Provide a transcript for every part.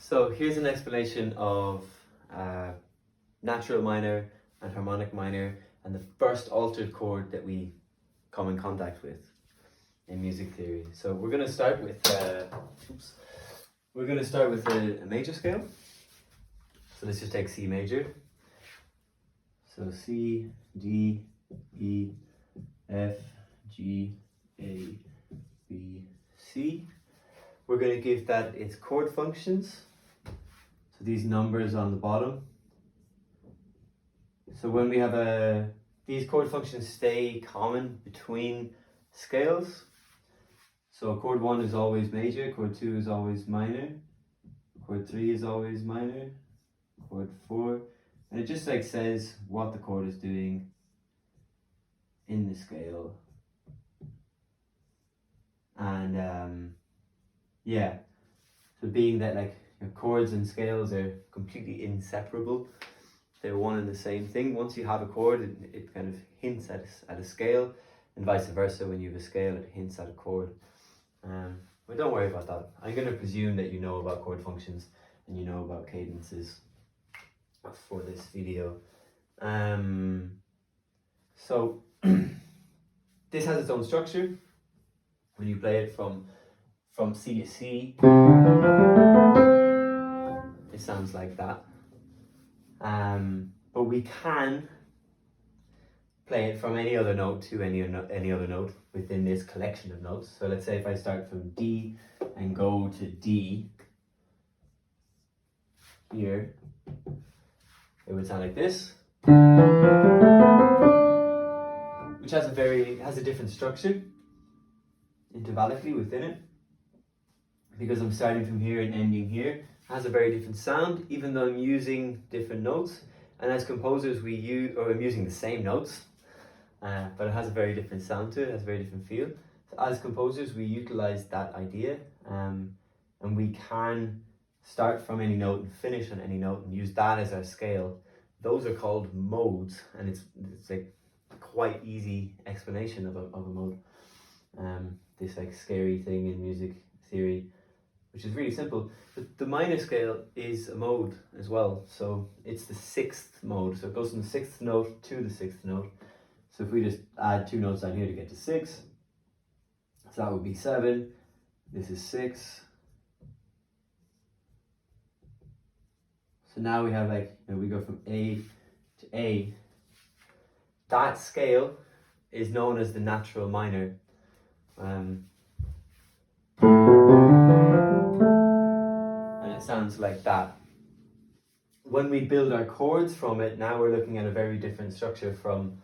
So here's an explanation of natural minor and harmonic minor and the first altered chord that we come in contact with in music theory. So we're going to start with a major scale. So let's just take C major. So C, D, E, F, G, A, B, C. We're going to give that its chord functions. So these numbers on the bottom. So when we have these chord functions stay common between scales. So chord 1 is always major, chord 2 is always minor, chord 3 is always minor, chord 4, and it just like says what the chord is doing in the scale. And yeah, so being that like your chords and scales are completely inseparable, they're one and the same thing. Once you have a chord, it kind of hints at a scale, and vice versa. When you have a scale, it hints at a chord. But don't worry about that. I'm going to presume that you know about chord functions and you know about cadences for this video. So this has its own structure. When you play it from C to C, it sounds like that. But we can play it from any other note to any other note within this collection of notes. So let's say if I start from D and go to D here, it would sound like this, which has a different structure intervallically within it. Because I'm starting from here and ending here, it has a very different sound, even though I'm using different notes. And as composers, I'm using the same notes, but it has a very different sound to it, it has a very different feel. So as composers, we utilize that idea, and we can start from any note and finish on any note and use that as our scale. Those are called modes, and it's like a quite easy explanation of a mode. This like scary thing in music theory, which is really simple. But the minor scale is a mode as well. So it's the sixth mode. So it goes from the sixth note to the sixth note. So if we just add 2 notes down here to get to 6, so that would be 7. This is 6. So now we have we go from A to A. That scale is known as the natural minor. And it sounds like that. When we build our chords from it, now we're looking at a very different structure from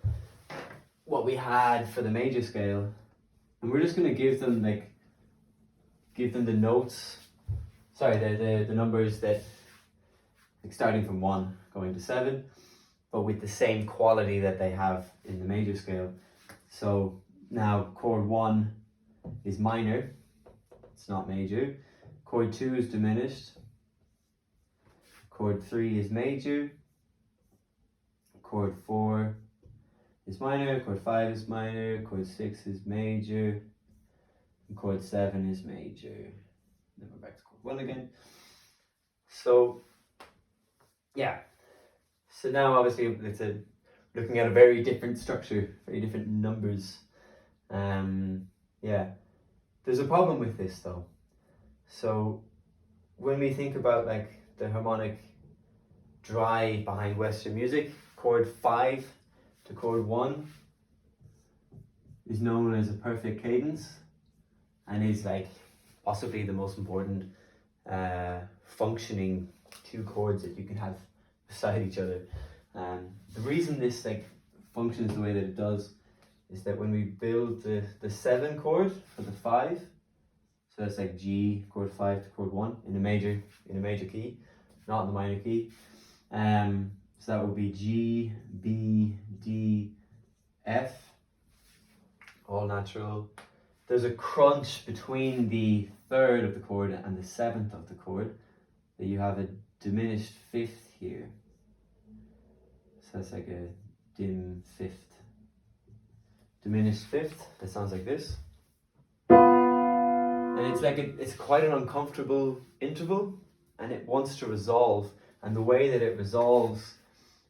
what we had for the major scale. And we're just going to give them the notes, the numbers that, like starting from 1 going to 7, but with the same quality that they have in the major scale. So now chord 1 is minor, it's not major. Chord 2 is diminished. Chord 3 is major. Chord 4 is minor. Chord 5 is minor. Chord 6 is major. And chord 7 is major. Then we're back to chord 1 again. So, yeah. So now obviously it's looking at a very different structure, very different numbers. Yeah. There's a problem with this though. So when we think about like the harmonic drive behind Western music, chord 5 to chord 1 is known as a perfect cadence and is like possibly the most important functioning 2 chords that you can have beside each other. The reason this functions the way that it does is that when we build the 7 chord for the 5, so that's like G, chord 5 to chord 1 in a major key, not in the minor key. So that would be G, B, D, F, all natural. There's a crunch between the 3rd of the chord and the 7th of the chord, that you have a diminished 5th here. So that's like a dim 5th. Diminished 5th, that sounds like this. And it's quite an uncomfortable interval. and it wants to resolve, and the way that it resolves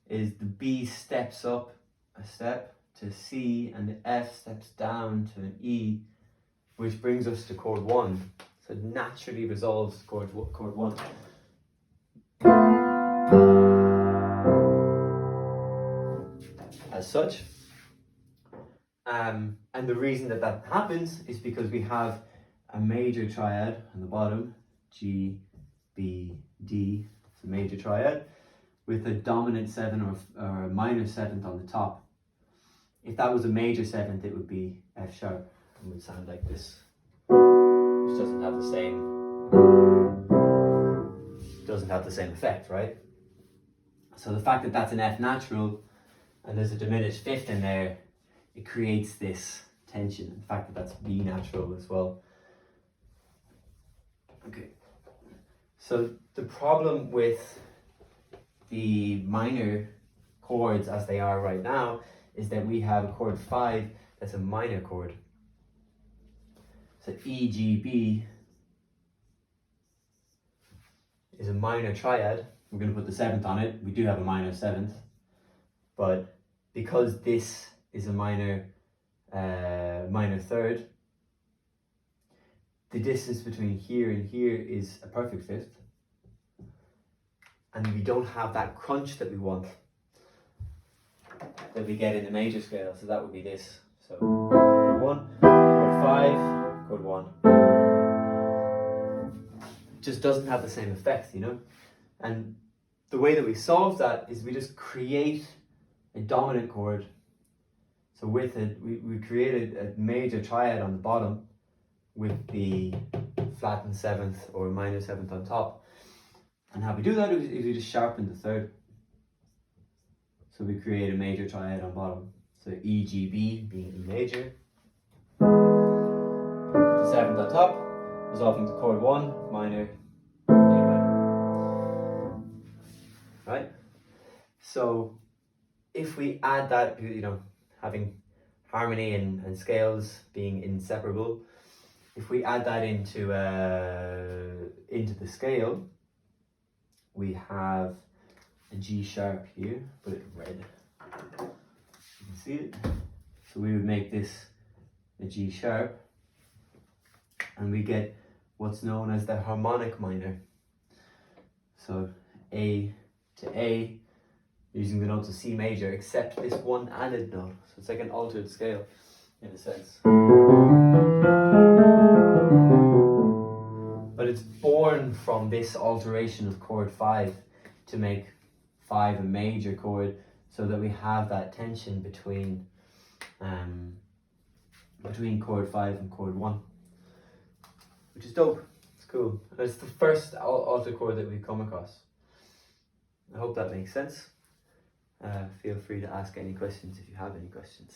is the B steps up a step to C and the F steps down to an E, which brings us to chord 1. So it naturally resolves chord 1. As such. And the reason that that happens is because we have a major triad on the bottom, G, B, D, it's a major triad, with a dominant 7 or a minor 7th on the top. If that was a major 7th, it would be F sharp and would sound like this, which doesn't have the same effect, right? So the fact that that's an F natural and there's a diminished 5th in there, it creates this tension. The fact that that's B natural as well. Okay, so the problem with the minor chords as they are right now is that we have a chord 5 that's a minor chord. So E, G, B is a minor triad. We're going to put the 7th on it. We do have a minor 7th, but because this is a minor 3rd, the distance between here and here is a perfect 5th, and we don't have that crunch that we want, that we get in the major scale. So that would be this. So chord 1, chord 5, chord 1. Just doesn't have the same effect, you know? And the way that we solve that is we just create a dominant chord. So with it, we created a major triad on the bottom with the flattened 7th or minor 7th on top. And how we do that is we just sharpen the 3rd. So we create a major triad on bottom. So E, G, B being E major. The 7th on top, resolving to chord 1, minor, A minor. Right? So if we add that, you know, having harmony and scales being inseparable, if we add that into the scale, we have a G sharp here, put it red, you can see it. So we would make this a G sharp, and we get what's known as the harmonic minor. So A to A, using the notes of C major, except this one added note. So it's like an altered scale in a sense. But it's born from this alteration of chord 5 to make 5 a major chord, so that we have that tension between chord 5 and chord 1, which is dope. It's cool. And it's the first altered chord that we've come across. I hope that makes sense. Feel free to ask any questions if you have any questions.